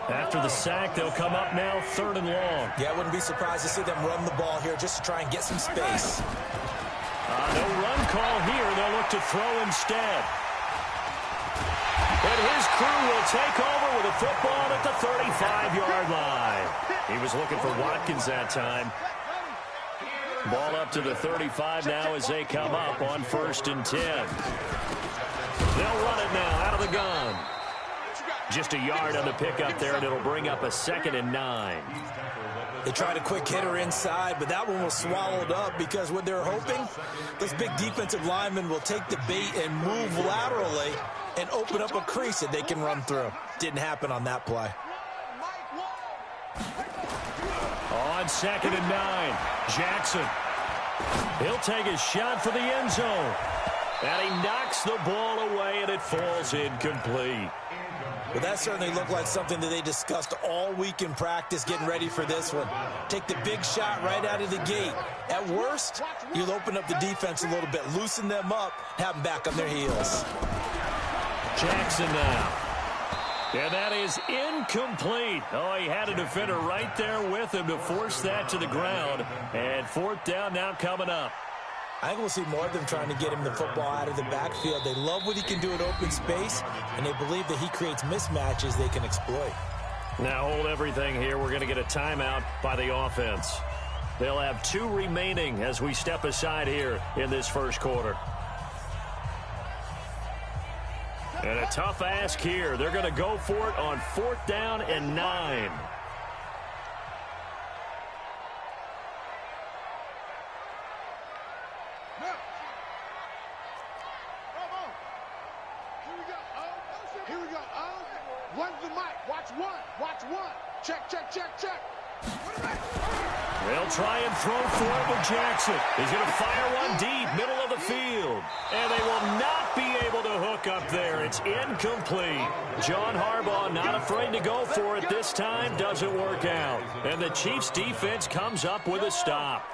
After the sack, they'll come up now 3rd and long. Yeah, I wouldn't be surprised to see them run the ball here just to try and get some space. No run call here. They'll look to throw instead. And his crew will take over with a football at the 35-yard line. He was looking for Watkins that time. Ball up to the 35 now as they come up on 1st and 10. They'll run it now out of the gun. Just a yard on the pickup there, and it'll bring up a 2nd and 9. They tried a quick hitter inside, but that one was swallowed up because what they're hoping, those big defensive linemen will take the bait and move laterally and open up a crease that they can run through. Didn't happen on that play. On 2nd and 9, Jackson. He'll take a shot for the end zone. And he knocks the ball away, and it falls incomplete. Well, that certainly looked like something that they discussed all week in practice getting ready for this one. Take the big shot right out of the gate. At worst, you'll open up the defense a little bit, loosen them up, have them back on their heels. Jackson now. And that is incomplete. Oh, he had a defender right there with him to force that to the ground. And 4th down now coming up. I think we'll see more of them trying to get him the football out of the backfield. They love what he can do in open space, and they believe that he creates mismatches they can exploit. Now hold everything here. We're going to get a timeout by the offense. They'll have 2 remaining as we step aside here in this first quarter. And a tough ask here. They're going to go for it on 4th down and 9. They'll try and throw for it with Jackson. He's going to fire one deep, middle of the field. And they will not be able to hook up there. It's incomplete. John Harbaugh not afraid to go for it this time. Doesn't work out. And the Chiefs defense comes up with a stop.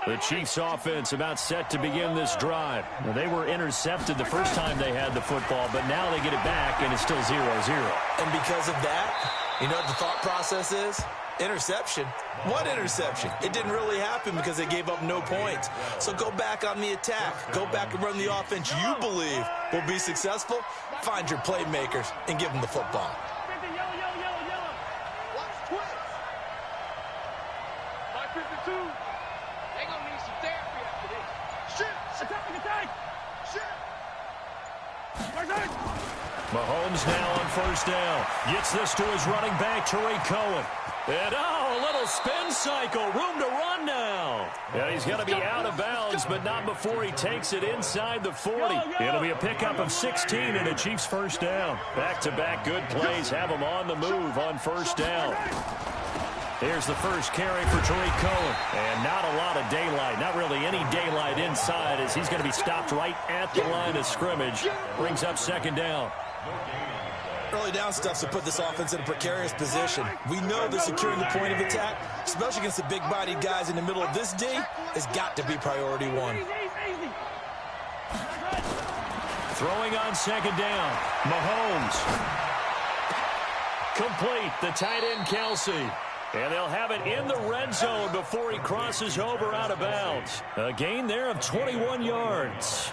The Chiefs offense about set to begin this drive. Well, they were intercepted the first time they had the football, but now they get it back, and it's still 0-0. And because of that, you know what the thought process is? Interception. What interception? It didn't really happen because they gave up no points. So go back on the attack. Go back and run the offense you believe will be successful. Find your playmakers and give them the football. Mahomes now on 1st down. Gets this to his running back, Tariq Cohen. And, a little spin cycle. Room to run now. Yeah, he's going to be out of bounds, but not before he takes it inside the 40. It'll be a pickup of 16 and a Chiefs 1st down. Back-to-back good plays have him on the move on 1st down. Here's the first carry for Tariq Cohen. And not a lot of daylight. Not really any daylight inside as he's going to be stopped right at the line of scrimmage. Brings up 2nd down. Early down stuff to put this offense in a precarious position. We know that securing the point of attack, especially against the big-bodied guys in the middle of this D, has got to be priority 1. Throwing on 2nd down. Mahomes. Complete. The tight end, Kelsey. And they'll have it in the red zone before he crosses over out of bounds. A gain there of 21 yards.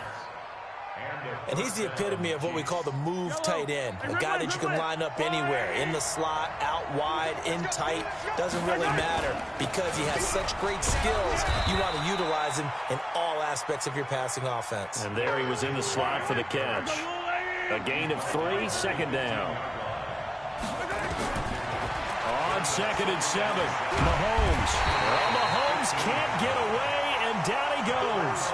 And he's the epitome of what we call the move tight end. A guy that you can line up anywhere, in the slot, out wide, in tight. Doesn't really matter because he has such great skills. You want to utilize him in all aspects of your passing offense. And there he was in the slot for the catch. A gain of 3, 2nd down. On 2nd and 7, Mahomes. Well, Mahomes can't get away, and down he goes.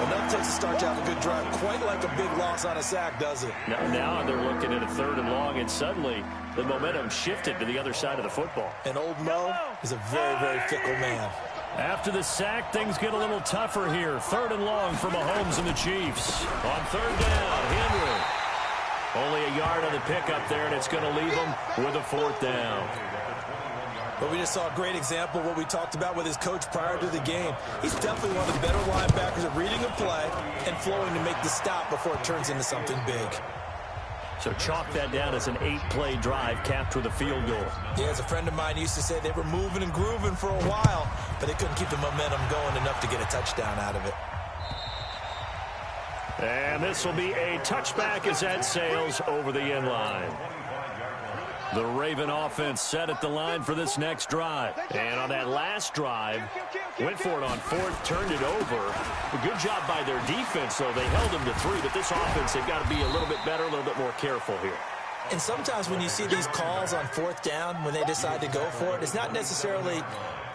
Enough takes to start to have a good drive. Quite like a big loss on a sack, does it? Now they're looking at a 3rd and long, and suddenly the momentum shifted to the other side of the football. And old Mo is a very, very fickle man. After the sack, things get a little tougher here. 3rd and long for Mahomes and the Chiefs. On 3rd down, Henry. Only a yard on the pickup there, and it's going to leave him with a 4th down. But we just saw a great example of what we talked about with his coach prior to the game. He's definitely one of the better linebackers at reading a play and flowing to make the stop before it turns into something big. So chalk that down as an 8-play drive capped with a field goal. Yeah, as a friend of mine used to say, they were moving and grooving for a while, but they couldn't keep the momentum going enough to get a touchdown out of it. And this will be a touchback as that sails over the end line. The Raven offense set at the line for this next drive. And on that last drive, went for it on fourth, turned it over. A good job by their defense, though. They held them to 3, but this offense, they've got to be a little bit better, a little bit more careful here. And sometimes when you see these calls on fourth down, when they decide to go for it, it's not necessarily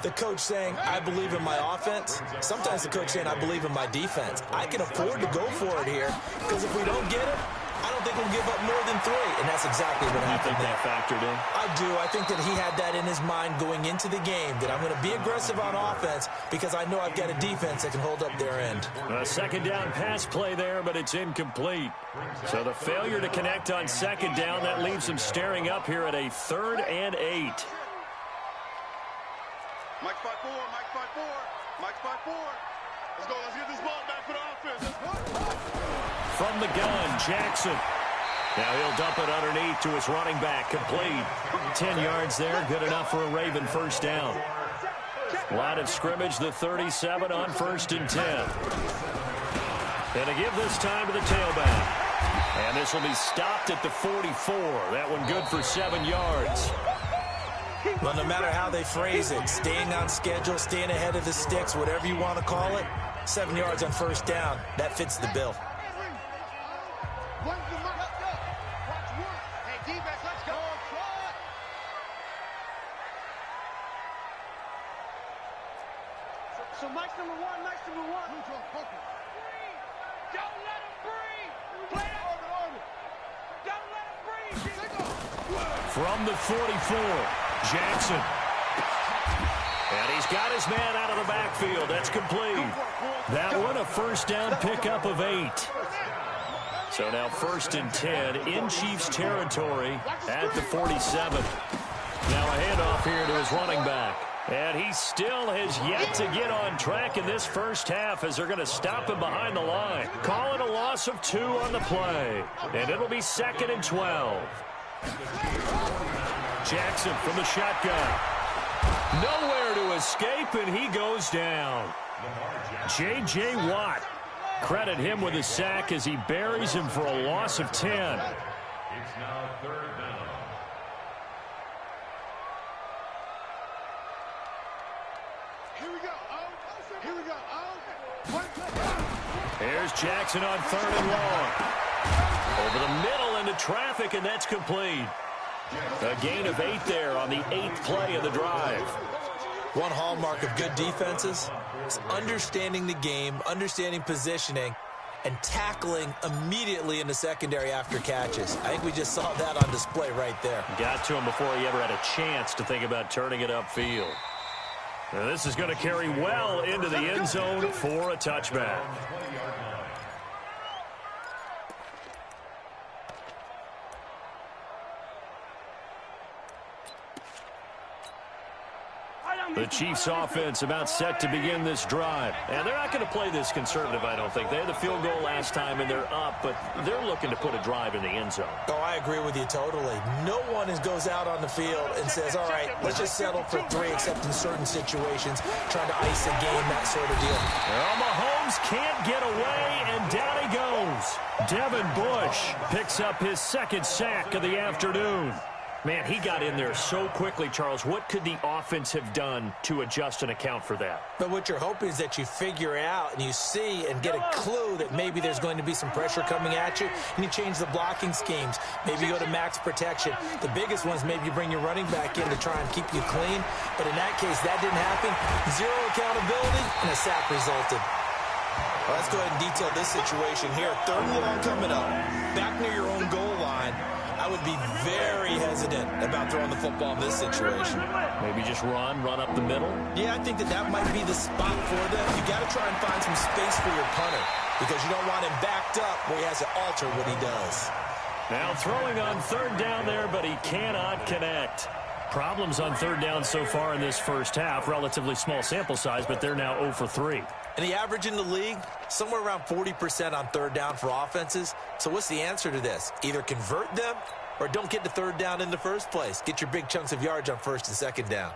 the coach saying, I believe in my offense. Sometimes the coach saying, I believe in my defense. I can afford to go for it here, because if we don't get it, I don't think we'll give up more than 3, and that's exactly what happened. You think that factored in? I do. I think that he had that in his mind going into the game, that I'm going to be aggressive on offense because I know I've got a defense that can hold up their end. A second down pass play there, but it's incomplete. So the failure to connect on second down, that leaves them staring up here at a 3rd and 8. Mike 5-4, Mike 5-4, Mike 5-4. Let's go. Let's get this ball back for the offense. From the gun, Jackson. Now he'll dump it underneath to his running back. Complete. 10 yards there. Good enough for a Raven first down. Line of scrimmage, the 37 on 1st and 10. And to give this time to the tailback. And this will be stopped at the 44. That one good for 7 yards. Well, no matter how they phrase it, staying on schedule, staying ahead of the sticks, whatever you want to call it, 7 yards on first down, that fits the bill. So Mike's number one, Mike's number one. Don't let him breathe. Play it. Don't let him breathe. From the 44, Jackson. And he's got his man out of the backfield. That's complete. That one a first down pickup of 8. So now 1st and 10 in Chiefs territory at the 47. Now a handoff here to his running back. And he still has yet to get on track in this first half as they're going to stop him behind the line. Calling a loss of 2 on the play. And it'll be 2nd and 12. Jackson from the shotgun. Nowhere to escape, and he goes down. J.J. Watt. Credit him with a sack as he buries him for a loss of 10. It's now 3rd down. Here we go. Here we go. Here's Jackson on 3rd and long. Over the middle into traffic, and that's complete. A gain of 8 there on the 8th play of the drive. One hallmark of good defenses is understanding the game, understanding positioning, and tackling immediately in the secondary after catches. I think we just saw that on display right there. Got to him before he ever had a chance to think about turning it upfield. Now this is going to carry well into the end zone for a touchback. The Chiefs offense about set to begin this drive. And they're not going to play this conservative, I don't think. They had the field goal last time, and they're up, but they're looking to put a drive in the end zone. Oh, I agree with you totally. No one goes out on the field and says, all right, let's just settle for 3, except in certain situations, trying to ice a game, that sort of deal. Well, Mahomes can't get away, and down he goes. Devin Bush picks up his 2nd sack of the afternoon. Man, he got in there so quickly, Charles. What could the offense have done to adjust and account for that? But what you're hoping is that you figure out and you see and get a clue that maybe there's going to be some pressure coming at you, and you change the blocking schemes. Maybe you go to max protection. The biggest ones, maybe you bring your running back in to try and keep you clean. But in that case, that didn't happen. 0 accountability, and a sack resulted. Well, let's go ahead and detail this situation here. 3rd and long coming up. Back near your own goal line. I would be very hesitant about throwing the football in this situation. Maybe just run up the middle? Yeah, I think that might be the spot for them. You got to try and find some space for your punter because you don't want him backed up where he has to alter what he does. Now throwing on 3rd down there, but he cannot connect. Problems on 3rd down so far in this first half. Relatively small sample size, but they're now 0 for 3. And the average in the league, somewhere around 40% on third down for offenses. So what's the answer to this? Either convert them or don't get to third down in the first place. Get your big chunks of yards on first and second down.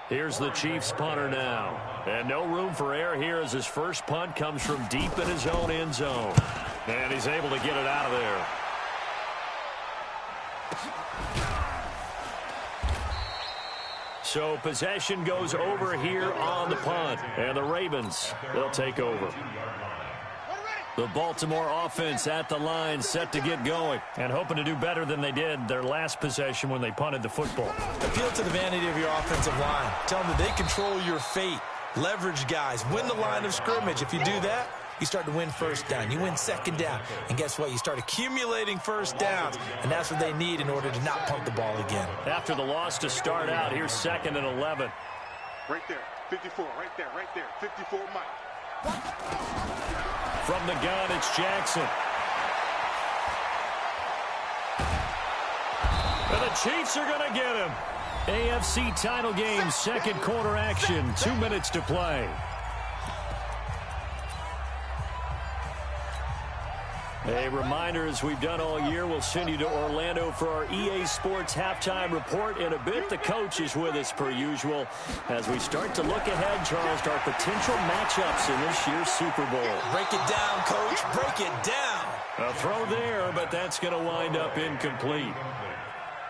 Here's the Chiefs punter now. And no room for error here as his first punt comes from deep in his own end zone. And he's able to get it out of there. So possession goes over here on the punt. And the Ravens, they'll take over. The Baltimore offense at the line, set to get going, and hoping to do better than they did their last possession when they punted the football. Appeal to the vanity of your offensive line. Tell them that they control your fate. Leverage guys. Win the line of scrimmage. If you do that, you start to win first down. You win second down. And guess what? You start accumulating first downs, and that's what they need in order to not punt the ball again. After the loss to start out, here's 2nd and 11. Right there, 54, right there, 54, Mike. From the gun, it's Jackson. And the Chiefs are going to get him. AFC title game, second quarter action, 2 minutes to play. A reminder, as we've done all year, we'll send you to Orlando for our EA Sports halftime report. In a bit, the coach is with us per usual as we start to look ahead, Charles, to our potential matchups in this year's Super Bowl. Break it down, Coach. Break it down. A throw there, but that's going to wind up incomplete.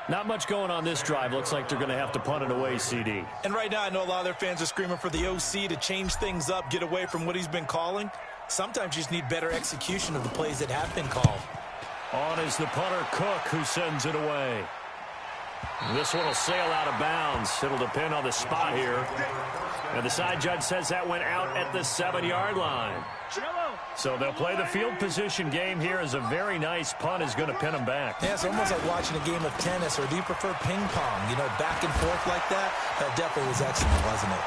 Not much going on this drive. Looks like they're going to have to punt it away, CD. And right now, I know a lot of their fans are screaming for the OC to change things up, get away from what he's been calling. Sometimes you just need better execution of the plays that have been called. On is the punter, Cook, who sends it away. This one will sail out of bounds. It'll depend on the spot here. And the side judge says that went out at the 7-yard line. So they'll play the field position game here as a very nice punt is going to pin them back. Yeah, it's almost like watching a game of tennis, or do you prefer ping pong? You know, back and forth like that? That definitely was excellent, wasn't it?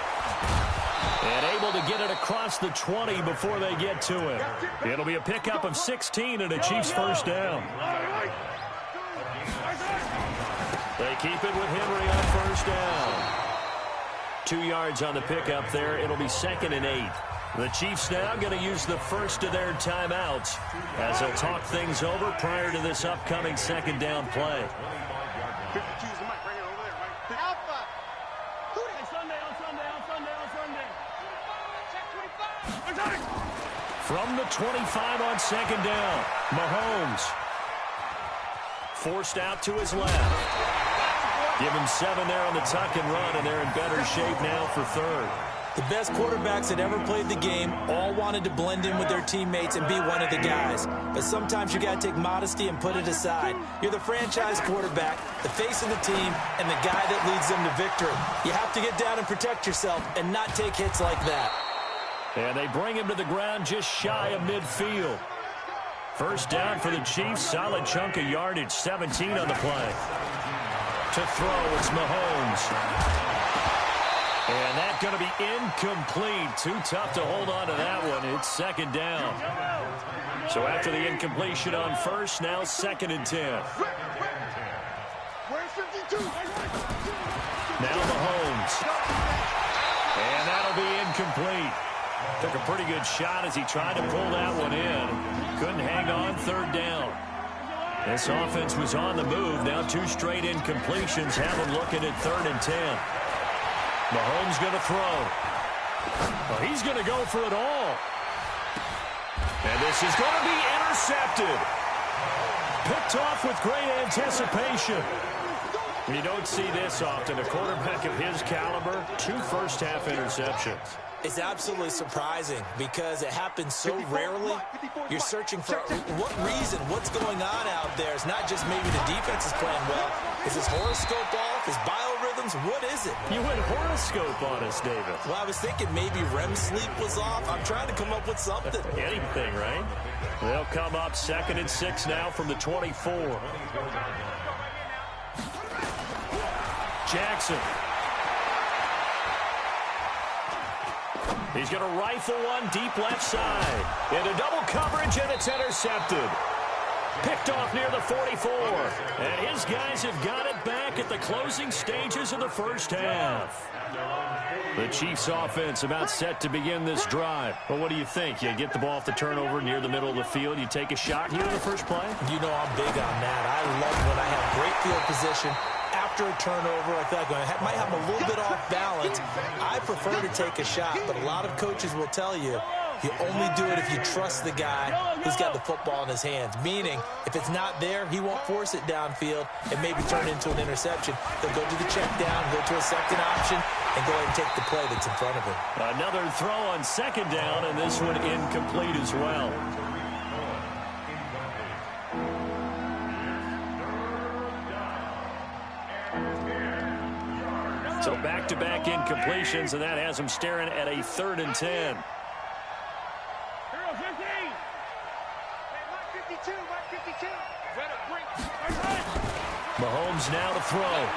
And able to get it across the 20 before they get to it. It'll be a pickup of 16 and a Chiefs first down. They keep it with Henry on first down. 2 yards on the pickup there. It'll be 2nd and 8. The Chiefs now going to use the first of their timeouts as they'll talk things over prior to this upcoming second down play. 52 is the mic right here over there, right? Alpha. Sunday. Check 25. From the 25 on second down, Mahomes forced out to his left. Give him 7 there on the tuck and run, and they're in better shape now for third. The best quarterbacks that ever played the game all wanted to blend in with their teammates and be one of the guys. But sometimes you got to take modesty and put it aside. You're the franchise quarterback, the face of the team, and the guy that leads them to victory. You have to get down and protect yourself and not take hits like that. And they bring him to the ground just shy of midfield. First down for the Chiefs. Solid chunk of yardage. 17 on the play. To throw, it's Mahomes. And that's going to be incomplete. Too tough to hold on to that one. It's second down. So after the incompletion on first, now 2nd and 10. Where's 52? Now Mahomes. And that'll be incomplete. Took a pretty good shot as he tried to pull that one in. Couldn't hang on, third down. This offense was on the move. Now 2 straight incompletions have them looking at 3rd and 10. Mahomes going to throw. Well, he's going to go for it all. And this is going to be intercepted. Picked off with great anticipation. You don't see this often. A quarterback of his caliber, 2 first-half interceptions. It's absolutely surprising because it happens so rarely. You're searching for what reason, what's going on out there. It's not just maybe the defense is playing well. Is his horoscope off? His biorhythms? What is it? You went horoscope on us, David. Well, I was thinking maybe REM sleep was off. I'm trying to come up with something. Anything, right? They'll come up 2nd and 6 now from the 24. Jackson. He's going to rifle one deep left side. Into double coverage, and it's intercepted. Picked off near the 44. And his guys have got it back at the closing stages of the first half. The Chiefs offense about set to begin this drive. Well, what do you think? You get the ball off the turnover near the middle of the field. You take a shot here in the first play? You know I'm big on that. I love when I have great field position. After a turnover, I feel like I might have a little bit off balance. I prefer to take a shot, but a lot of coaches will tell you only do it if you trust the guy who's got the football in his hands. Meaning, if it's not there, he won't force it downfield and maybe turn it into an interception. He'll go to the check down, go to a second option, and go ahead and take the play that's in front of him. Another throw on second down, and this one incomplete as well. So back-to-back incompletions, and that has him staring at a 3rd and 10. Mahomes now to throw.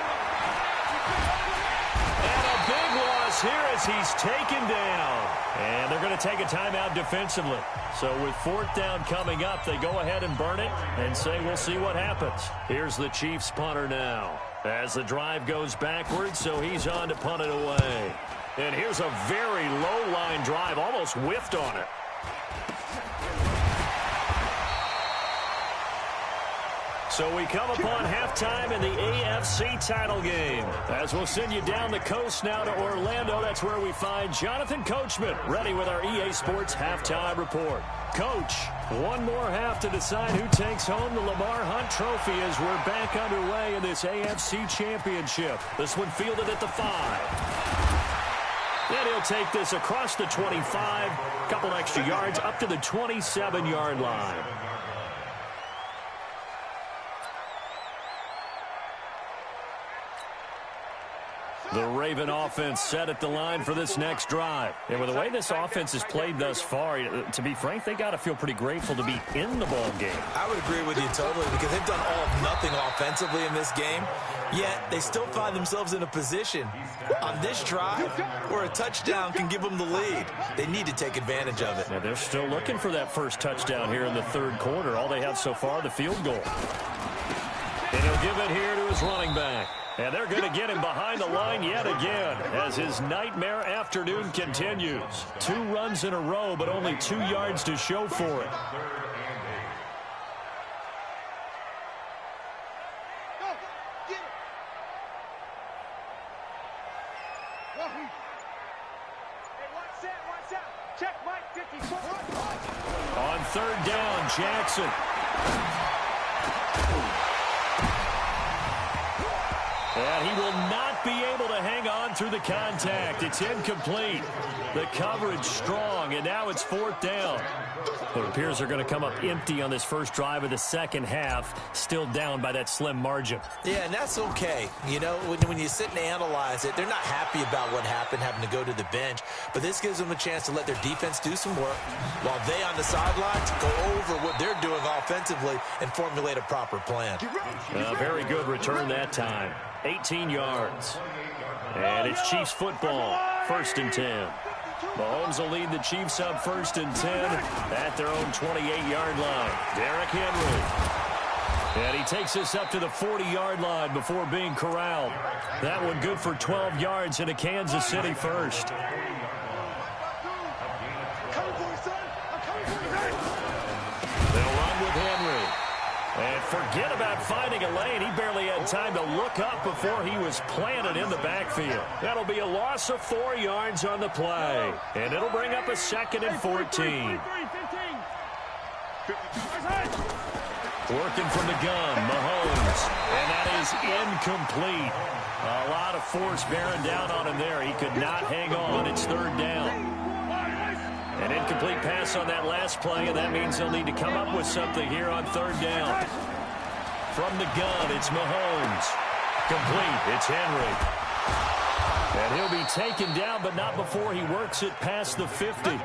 And a big loss here as he's taken down. And they're going to take a timeout defensively. So with 4th down coming up, they go ahead and burn it and say we'll see what happens. Here's the Chiefs punter now as the drive goes backwards, so he's on to punt it away. And here's a very low-line drive, almost whiffed on it. So we come upon halftime in the AFC title game. As we'll send you down the coast now to Orlando, that's where we find Jonathan Coachman ready with our EA Sports halftime report. Coach, one more half to decide who takes home the Lamar Hunt Trophy as we're back underway in this AFC Championship. This one fielded at the 5. Then he'll take this across the 25, couple extra yards up to the 27-yard line. The Raven offense set at the line for this next drive. And with the way this offense has played thus far, to be frank, they got to feel pretty grateful to be in the ball game. I would agree with you totally because they've done all of nothing offensively in this game, yet they still find themselves in a position on this drive where a touchdown can give them the lead. They need to take advantage of it. Now they're still looking for that first touchdown here in the 3rd quarter. All they have so far, the field goal. And he'll give it here to his running back. And they're going to get him behind the line yet again as his nightmare afternoon continues. 2 runs in a row, but only 2 yards to show for it. On 3rd down, Jackson. And he will not be able to hang on through the contact. It's incomplete. The coverage strong, and now it's 4th down. It appears they're going to come up empty on this first drive of the second half, still down by that slim margin. Yeah, and that's okay. You know, when you sit and analyze it, they're not happy about what happened, having to go to the bench. But this gives them a chance to let their defense do some work while they on the sidelines go over what they're doing offensively and formulate a proper plan. Very good return that time. 18 yards. And it's Chiefs football, 1st and 10. Mahomes will lead the Chiefs up 1st and 10 at their own 28-yard line. Derrick Henry. And he takes this up to the 40-yard line before being corralled. That one good for 12 yards into Kansas City first. They'll run with Henry. And forget about finding a lane. He barely had time to look up before he was planted in the backfield. That'll be a loss of 4 yards on the play. And it'll bring up a 2nd and 14. Working from the gun, Mahomes. And that is incomplete. A lot of force bearing down on him there. He could not hang on. It's 3rd down. An incomplete pass on that last play, and that means they'll need to come up with something here on 3rd down. From the gun, it's Mahomes. Complete, it's Henry. And he'll be taken down, but not before he works it past the 50.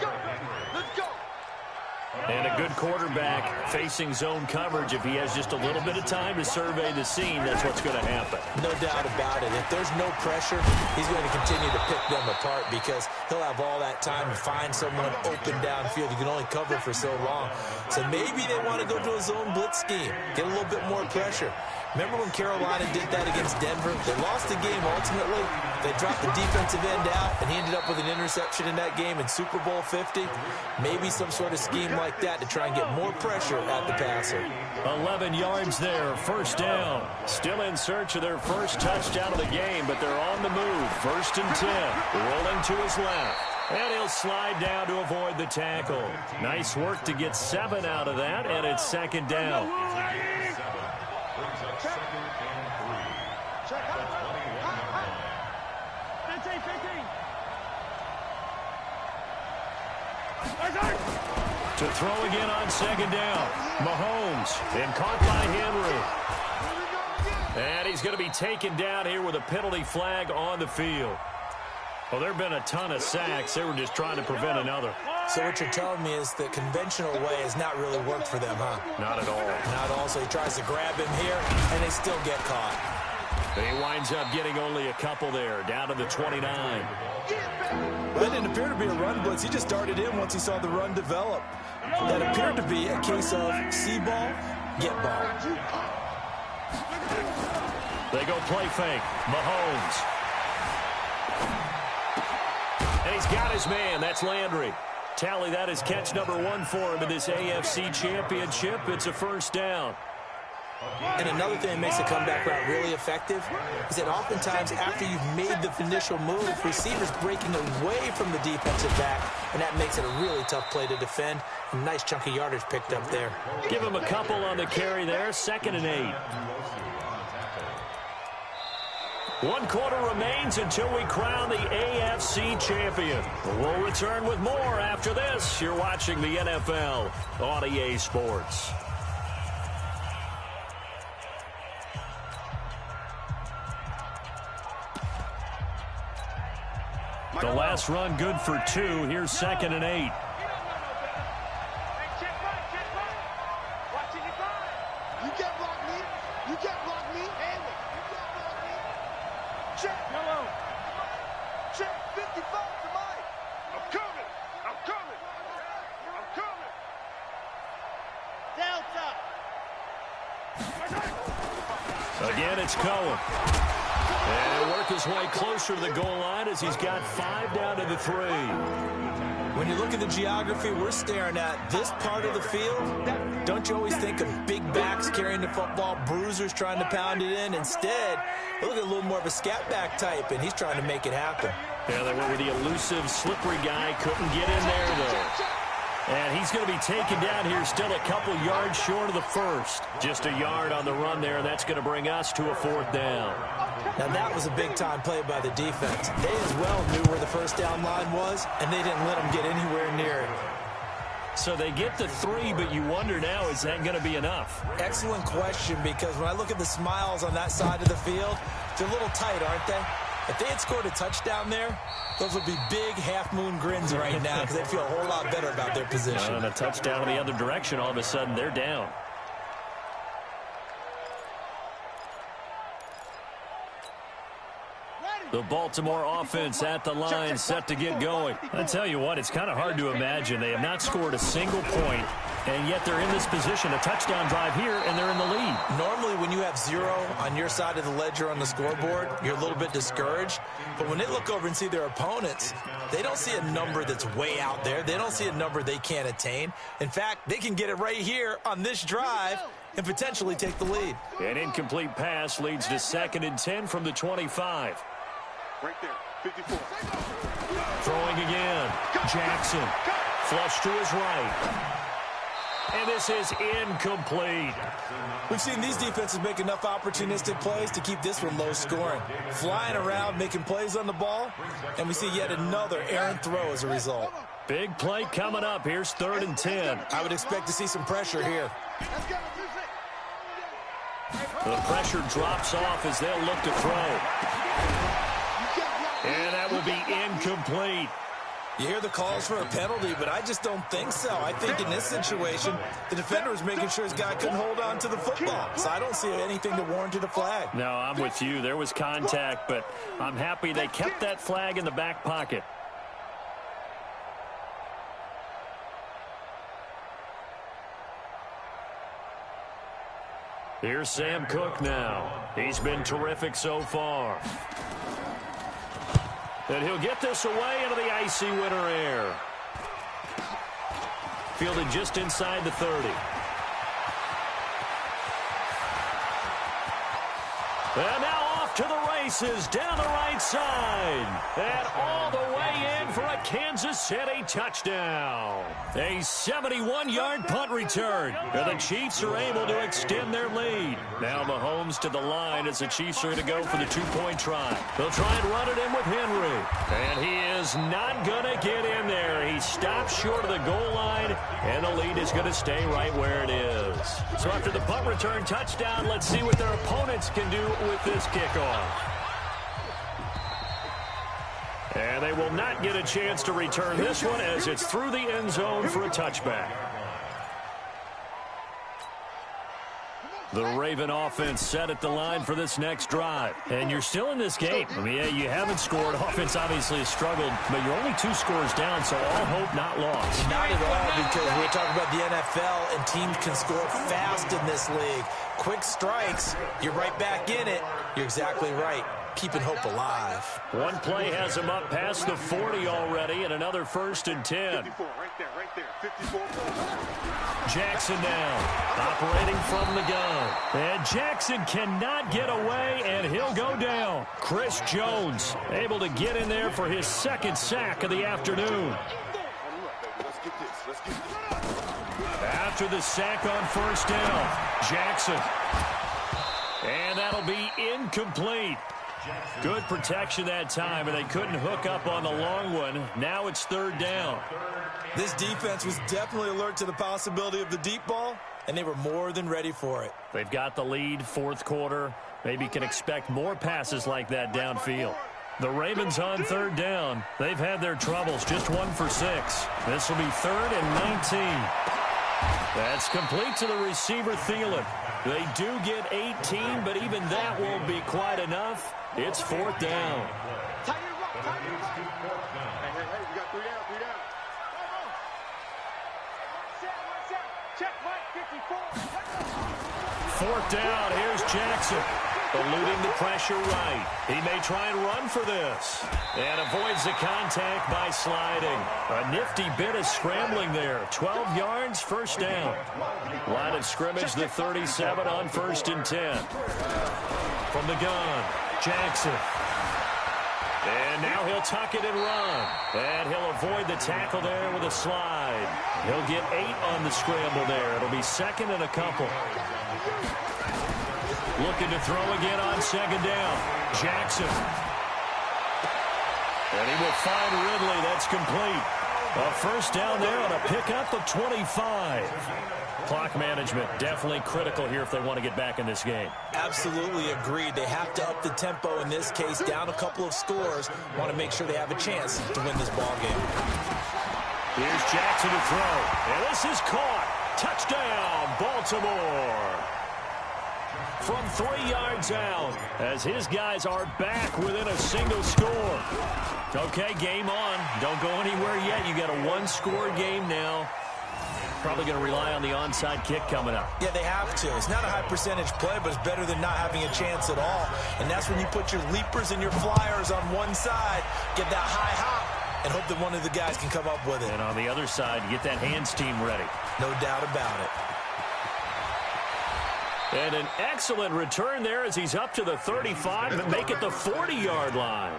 And a good quarterback facing zone coverage. If he has just a little bit of time to survey the scene, that's what's going to happen. No doubt about it. If there's no pressure, he's going to continue to pick them apart because he'll have all that time to find someone open downfield. You can only cover for so long. So maybe they want to go to a zone blitz scheme, get a little bit more pressure. Remember when Carolina did that against Denver? They lost the game ultimately. They dropped the defensive end out, and he ended up with an interception in that game in Super Bowl 50. Maybe some sort of scheme like that to try and get more pressure at the passer. 11 yards there, first down. Still in search of their first touchdown of the game, but they're on the move. First and 10, rolling to his left. And he'll slide down to avoid the tackle. Nice work to get 7 out of that, and it's second down. To throw again on second down. Mahomes, and caught by Henry. And he's going to be taken down here with a penalty flag on the field. Well, there have been a ton of sacks. They were just trying to prevent another. So what you're telling me is the conventional way has not really worked for them, huh? Not at all. Not at all. So he tries to grab him here, and they still get caught. He winds up getting only a couple there, down to the 29. That didn't appear to be a run blitz. He just darted in once he saw the run develop. That appeared to be a case of see ball, get ball. They go play fake. Mahomes. And he's got his man. That's Landry. Tally, that is catch number 1 for him in this AFC Championship. It's a first down. And another thing that makes the comeback route really effective is that oftentimes after you've made the initial move, receivers breaking away from the defensive back, and that makes it a really tough play to defend. A nice chunk of yardage picked up there. Give him a couple on the carry there, second and 8. 1 quarter remains until we crown the AFC champion. We'll return with more after this. You're watching the NFL on EA Sports. The last run good for 2. Here's second and 8. You can't block me. You can't block me. Handle it. You can't block me. Check. Hello. Check. 55 to Mike. I'm coming. I'm coming. I'm coming. Delta. Again, it's Cohen. And he'll work his way closer to the goal line as he's got 5 down to the 3. When you look at the geography we're staring at, this part of the field, don't you always think of big backs carrying the football, bruisers trying to pound it in? Instead, look at a little more of a scat back type, and he's trying to make it happen. Yeah, they went with the elusive, slippery guy. Couldn't get in there, though. And he's going to be taken down here still a couple yards short of the first. Just a yard on the run there, and that's going to bring us to a 4th down. Now, that was a big-time play by the defense. They as well knew where the first down line was, and they didn't let them get anywhere near it. So they get the 3, but you wonder now, is that going to be enough? Excellent question, because when I look at the smiles on that side of the field, they're a little tight, aren't they? If they had scored a touchdown there, those would be big half-moon grins right now because they'd feel a whole lot better about their position. And a touchdown in the other direction, all of a sudden they're down. The Baltimore offense at the line, set to get going. I tell you what, it's kind of hard to imagine. They have not scored a single point, and yet they're in this position, a touchdown drive here, and they're in the lead. Normally, when you have 0 on your side of the ledger on the scoreboard, you're a little bit discouraged. But when they look over and see their opponents, they don't see a number that's way out there. They don't see a number they can't attain. In fact, they can get it right here on this drive and potentially take the lead. An incomplete pass leads to 2nd and 10 from the 25. Right there. 54. Throwing again. Jackson. Flush to his right. And this is incomplete. We've seen these defenses make enough opportunistic plays to keep this one low scoring. Flying around, making plays on the ball, and we see yet another errant throw as a result. Big play coming up. Here's 3rd and 10. I would expect to see some pressure here. The pressure drops off as they'll look to throw. And that will be incomplete. You hear the calls for a penalty, but I just don't think so. I think in this situation, the defender was making sure his guy couldn't hold on to the football. So I don't see anything to warrant a flag. No, I'm with you. There was contact, but I'm happy they kept that flag in the back pocket. Here's Sam Cook now. He's been terrific so far. And he'll get this away into the icy winter air. Fielded just inside the 30. And now off to the races down the right side. And all the way in for a Kansas City touchdown. A 71-yard punt return. And the Chiefs are able to extend their lead. Now Mahomes to the line as the Chiefs are going to go for the two-point try. They'll try and run it in with Henry. And he is not going to get in there. He stops short of the goal line, and the lead is going to stay right where it is. So after the punt return touchdown, let's see what their opponents can do with this kickoff. And they will not get a chance to return this one as it's through the end zone for a touchback. The Raven offense set at the line for this next drive. And you're still in this game. I mean, yeah, you haven't scored. Offense obviously has struggled, but you're only 2 scores down, so all hope not lost. Not at all, because we're talking about the NFL, and teams can score fast in this league. Quick strikes, you're right back in it. You're exactly right. Keeping hope alive. One play has him up past the 40 already, and another 1st and 10. 54, right there, 54. Jackson now, operating from the gun. And Jackson cannot get away, and he'll go down. Chris Jones able to get in there for his 2nd sack of the afternoon. After the sack on 1st down, Jackson. And that'll be incomplete. Good protection that time, and they couldn't hook up on the long one. Now it's 3rd down. This defense was definitely alert to the possibility of the deep ball, and they were more than ready for it. They've got the lead, 4th quarter. Maybe can expect more passes like that downfield. The Ravens on 3rd down. They've had their troubles, just 1 for 6. This will be 3rd and 19. That's complete to the receiver, Thielen. They do get 18, but even that won't be quite enough. It's 4th down. Hey, we got 3 down. Check, Mike, 54. 4th down, here's Jackson. Eluding the pressure right. He may try and run for this. And avoids the contact by sliding. A nifty bit of scrambling there. 12 yards, 1st down. Line of scrimmage, the 37 on 1st and 10. From the gun, Jackson. And now he'll tuck it and run. And he'll avoid the tackle there with a slide. He'll get 8 on the scramble there. It'll be 2nd and a couple. Looking to throw again on 2nd down. Jackson. And he will find Ridley. That's complete. A 1st down there on a pickup of 25. Clock management definitely critical here if they want to get back in this game. Absolutely agreed. They have to up the tempo in this case, down a couple of scores. Want to make sure they have a chance to win this ball game. Here's Jackson to throw. And this is caught. Touchdown, Baltimore. From 3 yards out, as his guys are back within a single score. Okay, game on. Don't go anywhere yet. You got a 1-score game now. Probably going to rely on the onside kick coming up. Yeah, they have to. It's not a high percentage play, but it's better than not having a chance at all. And that's when you put your leapers and your flyers on one side, get that high hop, and hope that one of the guys can come up with it. And on the other side, get that hands team ready. No doubt about it. And an excellent return there as he's up to the 35 and make it the 40-yard line.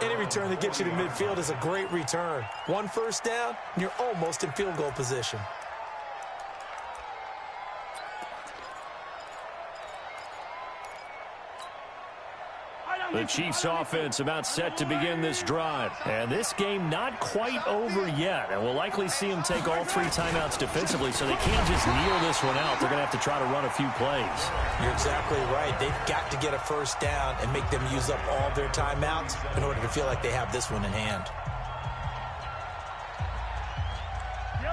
Any return that gets you to midfield is a great return. 1 1st down, and you're almost in field goal position. The Chiefs offense about set to begin this drive. And this game not quite over yet. And we'll likely see them take all 3 timeouts defensively, so they can't just kneel this one out. They're going to have to try to run a few plays. You're exactly right. They've got to get a 1st down and make them use up all their timeouts in order to feel like they have this one in hand.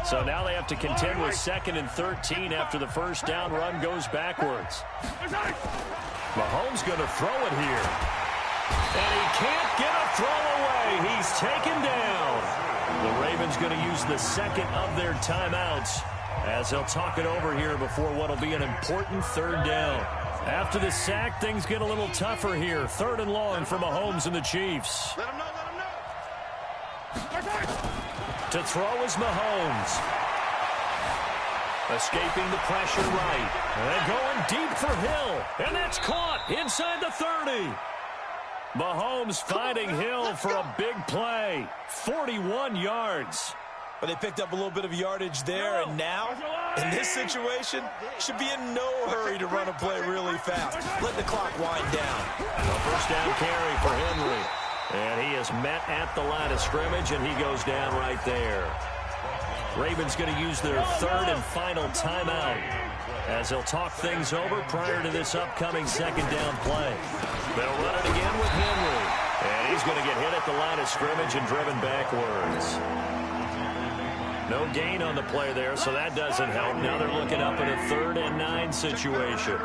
So now they have to contend with 2nd and 13 after the first down run goes backwards. Mahomes going to throw it here. And he can't get a throw away. He's taken down. The Ravens going to use the second of their timeouts as they'll talk it over here before what will be an important 3rd down. After the sack, things get a little tougher here. 3rd and long for Mahomes and the Chiefs. Let him know, let him know. To throw is Mahomes. Escaping the pressure right. And going deep for Hill. And that's caught inside the 30. Mahomes finding Hill for a big play. 41 yards. But they picked up a little bit of yardage there, and now, in this situation, should be in no hurry to run a play really fast. Let the clock wind down. A first down carry for Henry. And he is met at the line of scrimmage, and he goes down right there. Ravens going to use their 3rd and final timeout as they'll talk things over prior to this upcoming 2nd down play. They'll run it again with Henry. And he's going to get hit at the line of scrimmage and driven backwards. No gain on the play there, so that doesn't help. Now they're looking up in a 3rd and 9 situation.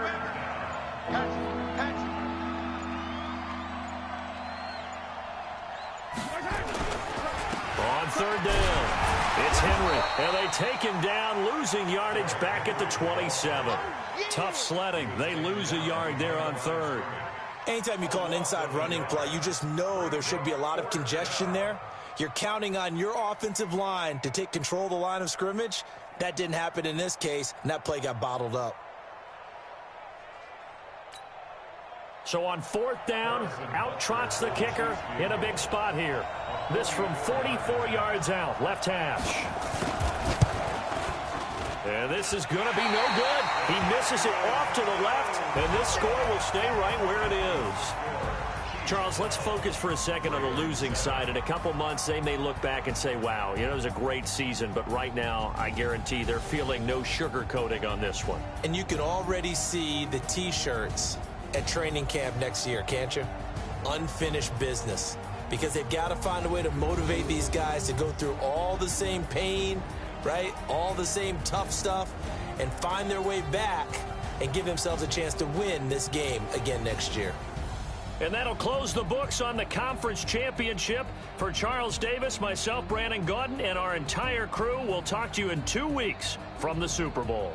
On 3rd down, it's Henry, and they take him down, losing yardage back at the 27. Tough sledding. They lose a yard there on 3rd. Anytime you call an inside running play, you just know there should be a lot of congestion there. You're counting on your offensive line to take control of the line of scrimmage. That didn't happen in this case, and that play got bottled up. So on 4th down, out trots the kicker in a big spot here. This from 44 yards out, left hash. And this is going to be no good. He misses it off to the left, and this score will stay right where it is. Charles, let's focus for a second on the losing side. In a couple months, they may look back and say, wow, it was a great season. But right now, I guarantee they're feeling no sugarcoating on this one. And you can already see the T-shirts at training camp next year, can't you? Unfinished business. Because they've got to find a way to motivate these guys to go through all the same pain, right? All the same tough stuff, and find their way back and give themselves a chance to win this game again next year. And that'll close the books on the conference championship. For Charles Davis, myself, Brandon Gaudin, and our entire crew, we'll talk to you in 2 weeks from the Super Bowl.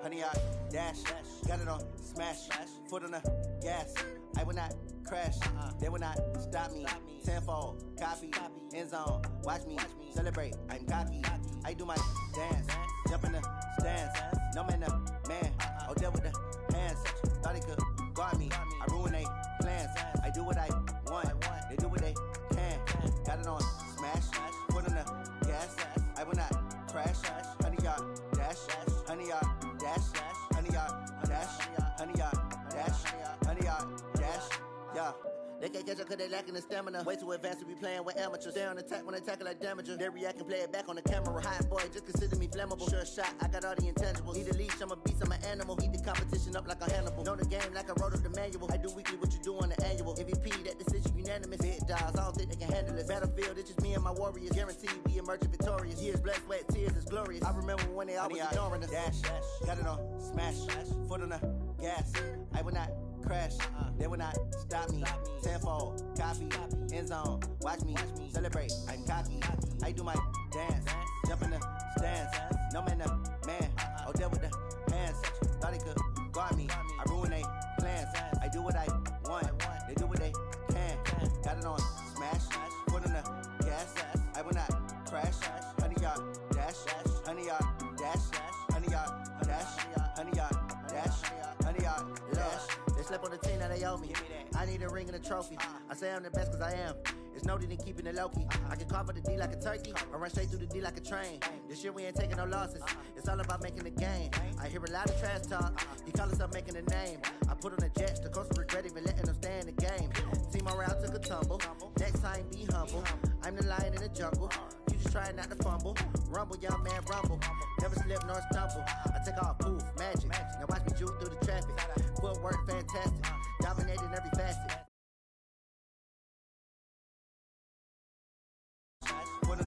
100-yard dash. Got it on smash. Foot on the gas. I will not crash. They will not stop me. Tenfold, copy, end zone. Watch me celebrate. I'm cocky. I do my dance. Jump in the stands. No man, the man. Oh, deal with the hands. Thought he could guard me. I ruin they plans. I do what I want. They do what they can. Got it on smash. Foot on the gas. I will not crash. 100-yard dash. 100-yard dash. 100-yard dash. 100-yard dash. 100-yard dash. Yeah. They can't catch up cause they lacking the stamina. Way too advanced to be playing with amateurs. Stay on attack when they tackle like damager. They react and play it back on the camera. Hot boy, just consider me flammable. Sure shot, I got all the intangibles. Need a leash, I'm a beast, I'm an animal. Eat the competition up like a Hannibal. Know the game like I wrote up the manual. I do weekly what you do on the annual. MVP, that decision unanimous. Big dogs, I don't think they can handle it. Battlefield, it's just me and my warriors. Guaranteed we emerging victorious. Years, blood, sweat, tears, it's glorious. I remember when they always ignoring us. Dash, got it on smash. Foot on the gas. I will not crash. They will not stop me. Tenfold, copy, end zone. Watch me celebrate. I'm cocky. I do my dance. Jump in the stands. No man, the man. Oh, deal with the hands. Thought he could guard me. I ruin they plans. I do what I want. They do what they can. Got it on smash. Foot on the gas. I will not crash. 100-yard dash. 100-yard dash. 100-yard dash. 100-yard dash. 100-yard dash. They slept on the team, now they owe me. I need a ring and a trophy. I say I'm the best cause I am. It's noted in keeping it low-key. I can carve for the D like a turkey, or run straight through the D like a train. This year we ain't taking no losses. It's all about making the game. I hear a lot of trash talk. He call himself making a name. I put on the Jets, the coach regret even letting them stay in the game. Team morale took a tumble. Next time be humble. I'm the lion in the jungle. You just trying not to fumble. Rumble, young man, rumble. Never slip nor stumble. I take off, poof, magic. Now watch me juke through the traffic. Footwork fantastic. Dominating every facet.